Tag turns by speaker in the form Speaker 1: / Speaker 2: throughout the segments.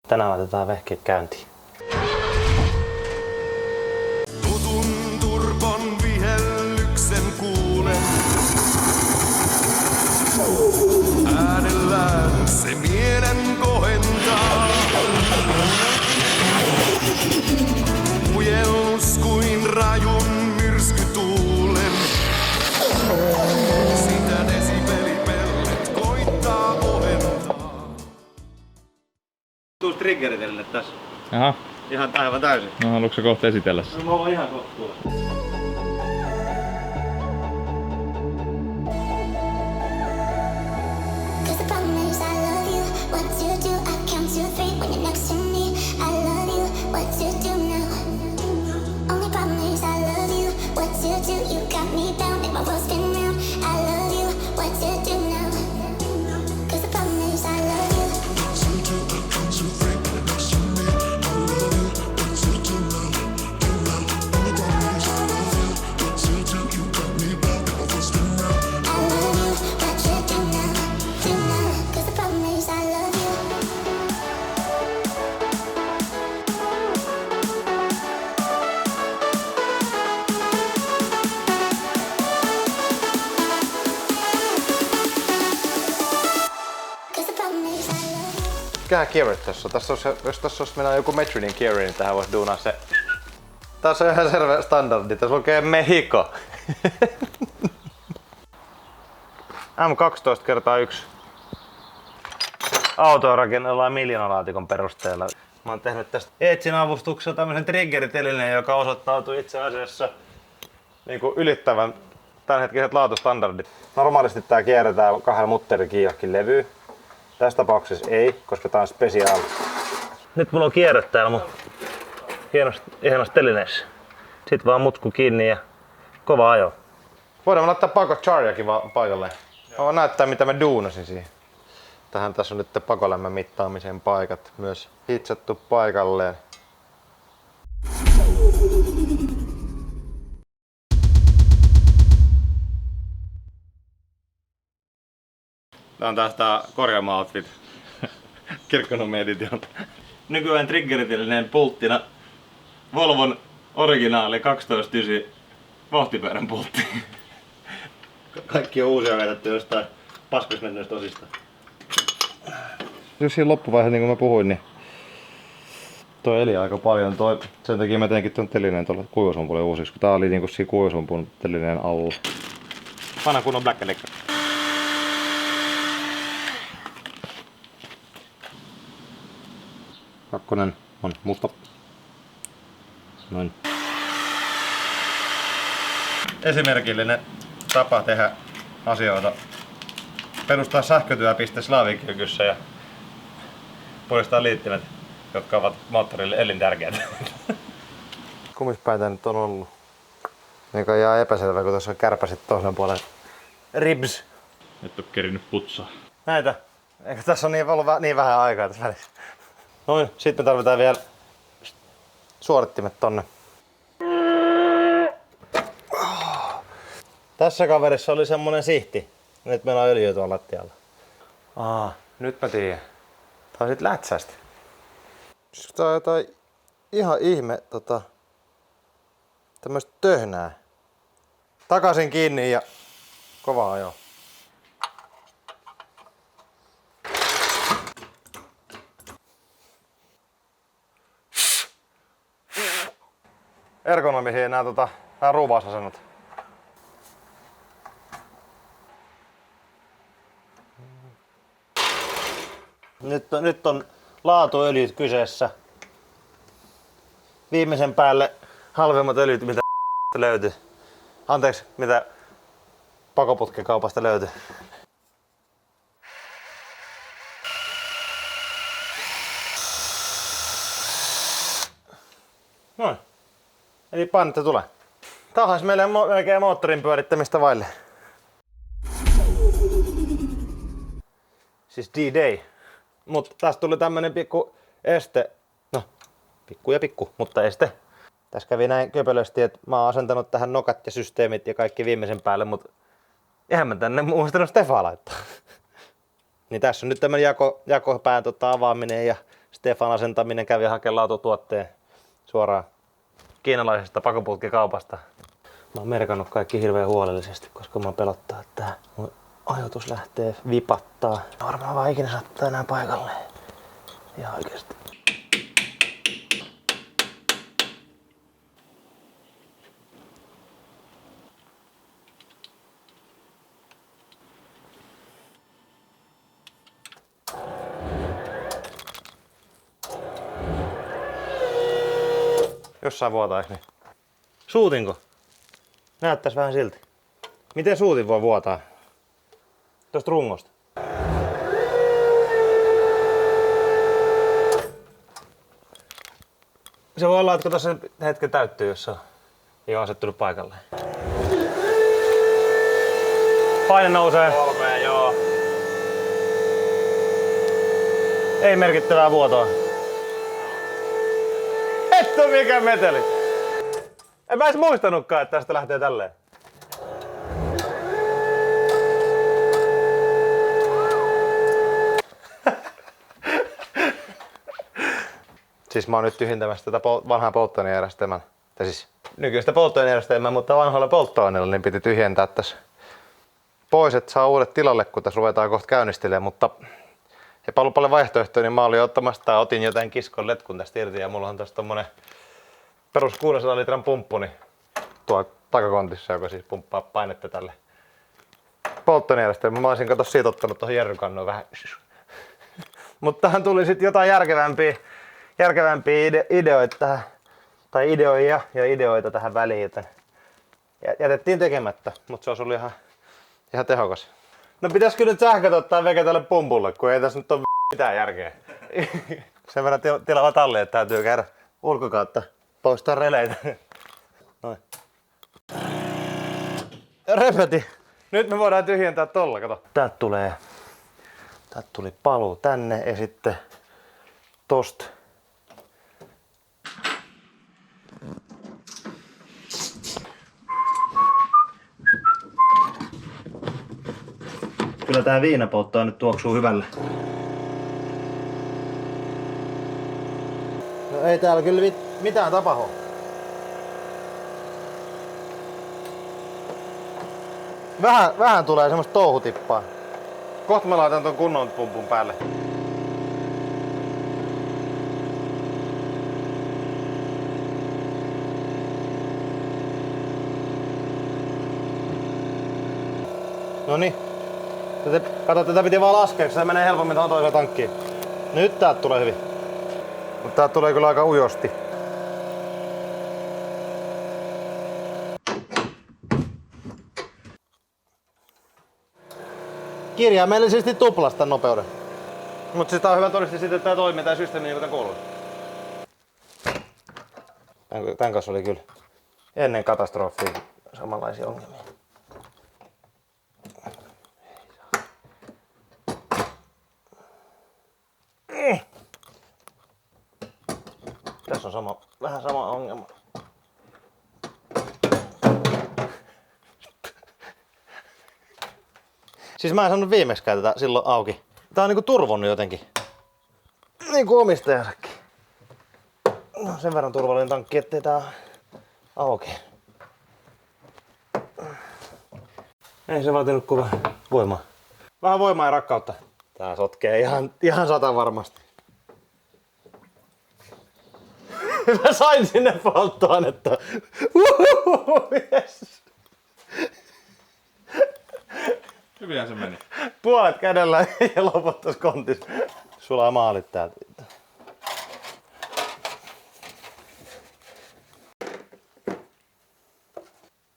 Speaker 1: Tänään laitetaan vehkeet käyntiin.
Speaker 2: Tutun turpon vihellyksen kuulen. Äänellään se mielen kohentaa. Pujellus kuin rajun myrskytuulen. Sitä desibelipellet koittaa ohentaa.
Speaker 1: Tuus triggeritelille tässä.
Speaker 3: Aha.
Speaker 1: Ihan aivan täysin.
Speaker 3: No haluatko sä kohta esitellä sen?
Speaker 1: Mä oon ihan kohta tuolla.
Speaker 4: Cause the problem is I love you. What to do? I count to three when you're next to me. I love you. What to do now? Only problem is I love you. What to do? You got me down, make my world spin round. I love you. What to do now? Cause the problem is I love you. I love you. What you do now? Do now? Cause the problem is I love you. Cause the problem is I love you.
Speaker 1: Mikähän kierret tässä on? Jos tässä olisi mennä joku Metrinin kierre, niin tähän voisi duunaa se. Tässä on ihan selvä standardi. Tässä lukee Mexico. M12 kertaa 1. Autoa rakennellaan miljoonalaatikon perusteella. Mä oon tehnyt tästä Eetsin avustuksella tämmösen triggeritelineen, joka osoittautui itse asiassa niinku ylittävän tämänhetkiset laatustandardit. Normaalisti tää kierretään 2 mutterikiilakin levyyn. Tässä tapauksessa ei, koska tää on special. Nyt mulla on kierre täällä mun hienossa telineessä. Sit vaan mutku kiinni ja kova ajo. Voidaan laittaa Paco Charjakin vaan paikalle. Mä näyttää mitä mä duunasin siihen. Tähän tässä on nyt pakolämmön mittaamisen paikat myös hitsattu paikalleen. Tää on taas tää korjaama outfit. Kirkkonummi edition. Nykyään triggeritillinen pulttina Volvon originaali 12.9 vauhtipyörän pultti. Kaikki on uusia vedetty jostain paskasmenneistä osista. Jos siinä loppuvaiheessa, niin kuin mä puhuin, niin toi eli aika paljon. Sen takia mä teinkin tuon telineen tuolla kuivasumpulle uusiksi, kun tää oli niinku siinä kuivasumpun telineen alla. Vanha kunnon Black & Decker. Kakkonen on musta. Noin. Esimerkillinen tapa tehdä asioita. Perustaa sähkötyöpiste Slavikirkyssä ja poistaa liittimet, jotka ovat moottorille elintärkeitä. Kumispäitä nyt on ollut. Mikä on ihan epäselvä, kun tuossa on kärpäsit toisen puolen. Ribs.
Speaker 3: Et oo kerinyt putsaa.
Speaker 1: Näitä. Eikö tässä on ollut niin vähän aikaa tässä välissä? Noin, sitten me tarvitaan vielä suorittimet tonne. Tässä kaverissa oli semmonen sihti. Nyt meillä on öljyä tuolla lattialla. Nyt mä tiedän. Tää on sit lätsästä. Tää on jotain ihan ihme tämmöstä töhnää. Takaisin kiinni ja kovaa ajoa. Ergonomisia nää ruuvausasennot. Nyt on laatuöljyt kyseessä. Viimeisen päälle halvemmat öljyt mitä löytyy. Anteeksi, mitä pakoputkikaupasta löytyy. Noin. Eli painetta tulee. Tää on meille melkein moottorin pyörittämistä vaille. Siis D-Day. Mutta tästä tuli tämmönen pikku este. No, pikku ja pikku, mutta este. Tässä kävi näin köpelösti, että mä oon asentanut tähän nokat ja systeemit ja kaikki viimeisen päälle, mutta eihän mä tänne muistanut Stefaa laittaa. Niin tässä on nyt tämän jakopään avaaminen ja Stefan asentaminen kävi hakemaan laatutuotteen suoraan kiinalaisesta pakoputkikaupasta. Mä oon merkannut kaikki hirveän huolellisesti, koska mä pelottaa, että mun ajoitus lähtee vipattaa. Varmaan vaan ikinä saattaa enää paikalleen. Ihan oikeesti. Jossain vuotaa, eikö niin? Suutinko? Näyttäis vähän silti. Miten suutin voi vuotaa? Tuosta rungosta. Se voi olla, että kun tuossa hetken täyttyy, jos se ei ole asettunut paikalleen. Paine nousee. 3, joo. Ei merkittävää vuotoa. Etto mikä meteli! En mä edes muistanutkaan, että tästä lähtee tälleen. Siis mä oon nyt tyhjentämässä tätä vanhaa polttoainejärjestelmää. Tai siis nykyistä polttoainejärjestelmää, mutta vanhalla polttoaineella niin piti tyhjentää tässä pois, että saa uudet tilalle, kun tässä ruvetaan kohta käynnistelemään. Mutta ei ollut paljon vaihtoehtoja, niin mä olin ottamassa tai otin jotain kiskon letkun tästä irti. Ja mulla on tässä tommonen perus 600 litran pumppu niin tuolla takakontissa, joka siis pumppaa painetta tälle polttoainejärjestelmään. Mä olisin kato siitä ottanut tuohon jerrykannuun vähän. Mutta tähän tuli sitten jotain järkevämpiä ideoita tähän, tai ideoita tähän väliin, joten jätettiin tekemättä, mutta se olisi ollut ihan tehokas. No pitäisikö nyt sähköt ottaa veke tälle pumpulle, kun ei tässä nyt ole mitään järkeä. Sen verran tilava talli, että täytyy käydä ulkokautta poistaa releitä. Noin. Repeti. Nyt me voidaan tyhjentää tolla, kato. Täältä tuli paluu tänne ja sitten tosta. Kyllä tää viinapolttoa nyt tuoksuu hyvälle. No ei täällä kyllä mitään tapahdu. Vähän tulee semmoista touhutippaa. Kohta mä laitan ton kunnon pumpun päälle. Noniin. Kato, tätä piti vaan laskea, kun se menee helpommin tuohon toiseen tankkiin. Nyt täältä tulee hyvin. Mutta täältä tulee kyllä aika ujosti. Kirjaimellisesti tuplasta nopeuden. Mutta sitä on hyvä todistaa sitten, että tää toimii tää systeemi niin kuin tän kuuluu. Tän kanssa oli kyllä ennen katastrofia samanlaisia ongelmia. Tässä on vähän sama ongelma. Siis mä en saanut viimeiskään tätä silloin auki. Tää on niinku turvonnut jotenkin. Niinku omistajansakin. No, sen verran turvallinen tankki, ettei tää auki. Ei se vaatinut kuin voimaa. Vähän voimaa ja rakkautta. Tää sotkee ihan 100 varmasti. Mä sain sinne polttoainetta. Yes.
Speaker 3: Hyvinhän se meni.
Speaker 1: Puolet kädellä ja loput tuossa kontissa. Sulaa maalit täältä.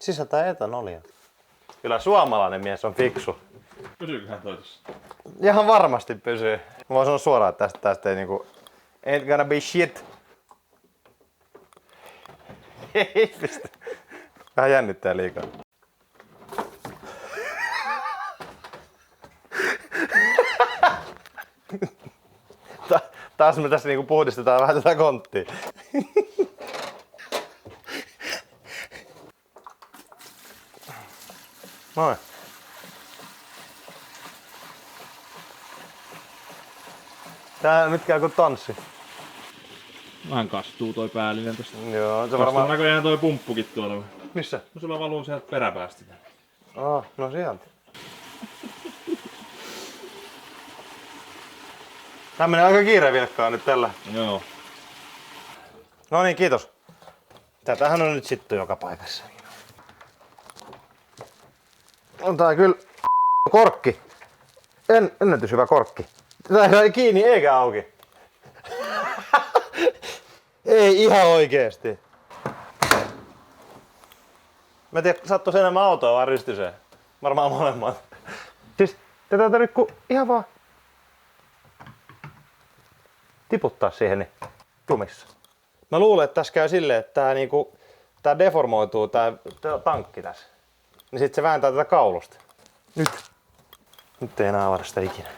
Speaker 1: Sisältää etanolia. Kyllä suomalainen mies on fiksu.
Speaker 3: Pysyyköhän toi tossa?
Speaker 1: Ihan varmasti pysyy. Mä voin sanoa suoraan, että tästä ei niinku... Ain't gonna be shit. Ei pistä. Vähän jännittää liikaa. Taas me tässä niinku puhdistetaan vähän tätä konttia. Noin. Tää nyt käy kuin tanssi.
Speaker 3: Vähän kastuu toi päällinen tosta.
Speaker 1: Joo, se
Speaker 3: Kastuu
Speaker 1: varmaan...
Speaker 3: näköjään toi pumppukin tuolla.
Speaker 1: Missä?
Speaker 3: No sulla valuu sieltä peräpäästä.
Speaker 1: No sieltä. Tää menee aika kiirevilkkaa nyt tällä.
Speaker 3: Joo.
Speaker 1: No niin, kiitos. Tätähän on nyt sittu joka paikassa. On tää kyllä korkki. Ennätys hyvä korkki. Tää ei kiinni eikä auki. Ei ihan oikeesti. Mä en tiedä, sattuis enemmän autoa vaan rystyseen. Varmaan molemmat. Siis tätä tarvii ihan vaan tiputtaa siihen niin jumissa. Mä luulen, että tässä käy silleen, että tää deformoituu tää tankki tässä. Niin sit se vääntää tätä kaulusta. Nyt ei enää avata sitä ikinä.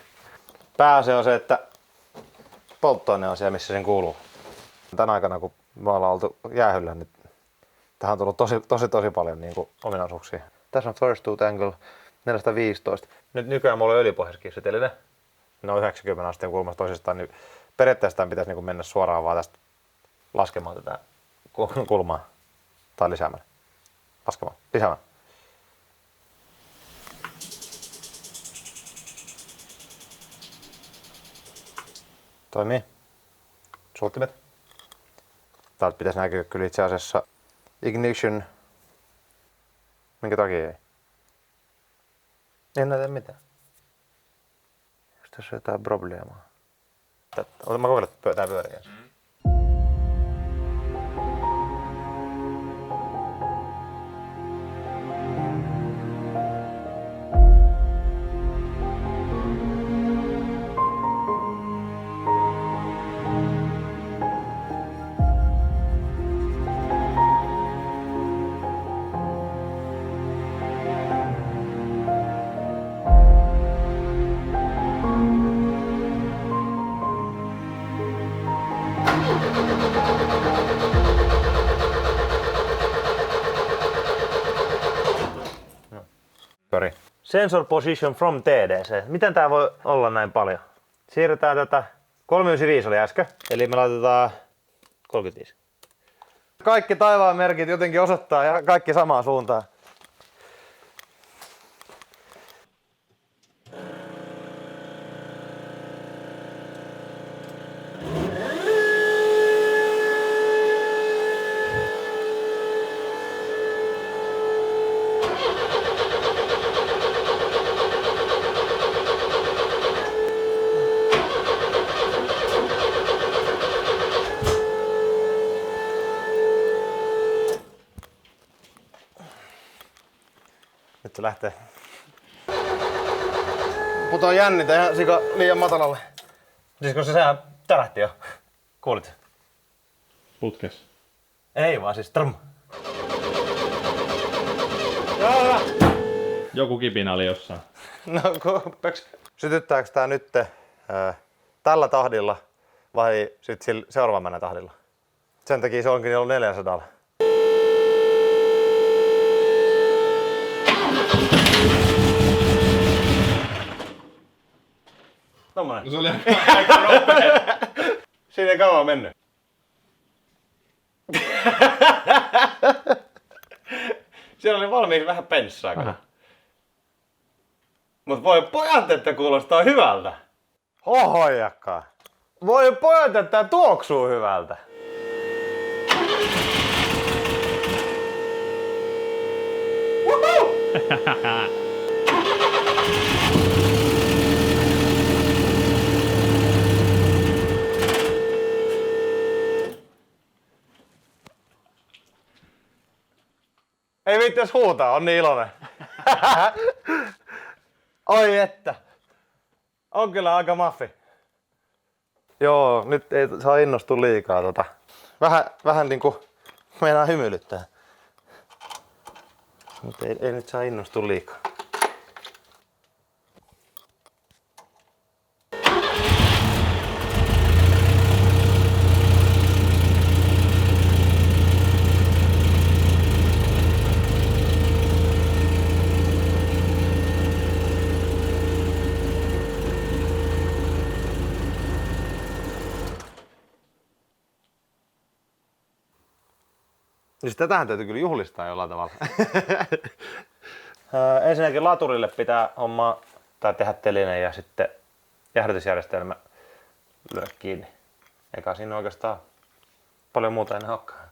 Speaker 1: Pääase on se, että polttoaine on siellä, missä sen kuuluu. Tän aikana, kun me ollaan oltu jäähyllä, niin tähän on tullut tosi paljon ominaisuuksia. Tässä on First Tooth Angle 415. Nyt nykyään mulla on öljypohjaskisseteline. Ne on 90 asteen kulmasta toisistaan, niin periaatteessa tämän pitäisi mennä suoraan vaan tästä laskemaan tätä kulmaa. Tai lisäämään. Lisäämään. Toimii. Sulttimet. Täältä pitäisi näkyä kyllä itse asiassa ignition. Minkä takia ei? En näe mitään. Jos tässä on jotain probleemaa. Mä kokeilen, että tää pyörii ensin. Sensor position from TDC. Miten tää voi olla näin paljon? Siirretään tätä. 395 oli äsken, eli me laitetaan 35. Kaikki taivaan merkit jotenkin osoittaa ja kaikki samaan suuntaan. Nyt se lähtee. Putoaa jännitä ihan sika liian matalalle. Siis kun sehän tärähti jo. Kuulit?
Speaker 3: Putkes.
Speaker 1: Ei vaan siis trum.
Speaker 3: Joku kipinä oli jossain.
Speaker 1: No kuppeks. Sytyttääks tää nyt tällä tahdilla vai sit sillä seuraavana tahdilla? Sen takia se onkin ollut 400. Tommonen.
Speaker 3: No se oli aika nopea.
Speaker 1: Siinä ei kauan mennyt. Siellä oli valmiiksi vähän penssaa. Mut voi pojat, että kuulostaa hyvältä. Hohojakkaa. Voi pojat, että tää tuoksuu hyvältä. Ei viittis huutaa, on niin iloinen. Oi että. On kyllä aika maffi. Joo, nyt ei saa innostua liikaa Vähän niinku meinaa hymyilyttää. Mutta ei nyt saa innostua liikaa. Niin tätähän täytyy kyllä juhlistaa jollain tavalla. Ensinnäkin laturille pitää hommaa tai tehdä teline ja sitten jäähdytysjärjestelmä lyö kiinni. Eikä siinä oikeastaan paljon muuta enää olekaan.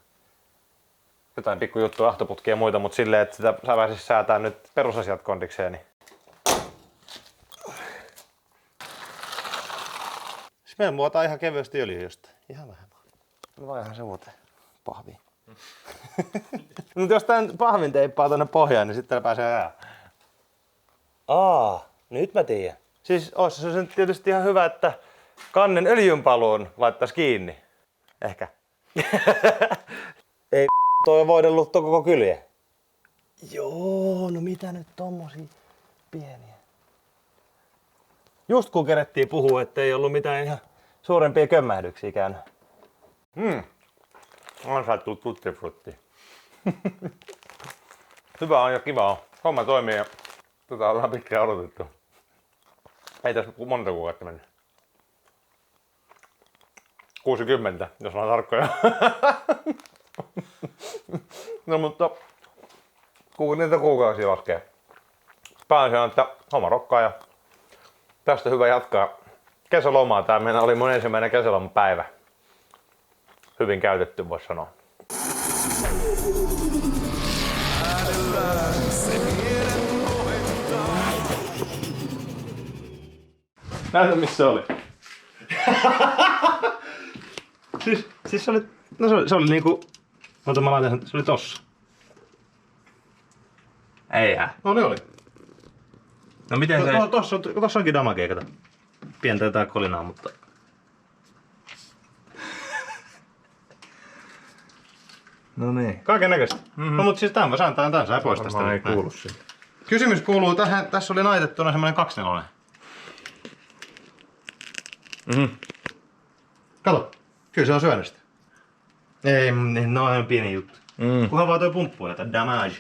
Speaker 1: Jotain pikkujuttuja, ahtoputkia ja muita, mutta silleen, että sitä sä pääsis säätää nyt perusasiat kondikseen. Niin. Siis meidän vuotaa ihan kevyesti öljyä jostain. Ihan vähän vaan. Vai ihan se vuoteen pahviin. Mutta jos tän pahvin teippaa tonne pohjaan, niin sitten pääsee jää. Nyt mä tiedän. Siis olisi se tietysti ihan hyvä, että kannen öljynpaluun laittaisi kiinni. Ehkä. Ei toi on voidellut koko kylje. Joo, no mitä nyt tommosia pieniä. Just kun kerettiin puhua, ettei ollut mitään ihan suurempia kömmähdyksiä käynyt. On saatu tuttifrutti. Hyvä on ja kiva on. Homma toimii ja tätä ollaan pitkään odotettu. Ei tässä monta kuukautta mennyt. 60, jos on tarkkoja. No mutta niitä kuukausia laskee. Pääasia on, että homma rokkaa ja tästä hyvä jatkaa kesälomaa. Tää meillä oli mun ensimmäinen kesälomapäivä. Hyvin käytetty, voisi sanoa.
Speaker 3: Näytä missä se oli.
Speaker 1: Siis se oli, no se oli niinku, ota mä laitan sen, se oli tossa.
Speaker 3: Eihän.
Speaker 1: Oli.
Speaker 3: No miten se...
Speaker 1: Tossa onkin damagea, kato. Pientä jotain kolinaa, mutta...
Speaker 3: No niin.
Speaker 1: Kaiken näköistä. No mut siis tämän sai pois tästä.
Speaker 3: Varmaan ei
Speaker 1: Näin.
Speaker 3: kuulu siihen.
Speaker 1: Kysymys kuuluu tähän, tässä oli naitettuna semmonen 24. Kato, kyllä se on syönyt sitä. Ei, no on pieni juttu. Kunhan vaan toi pumppu, että damage.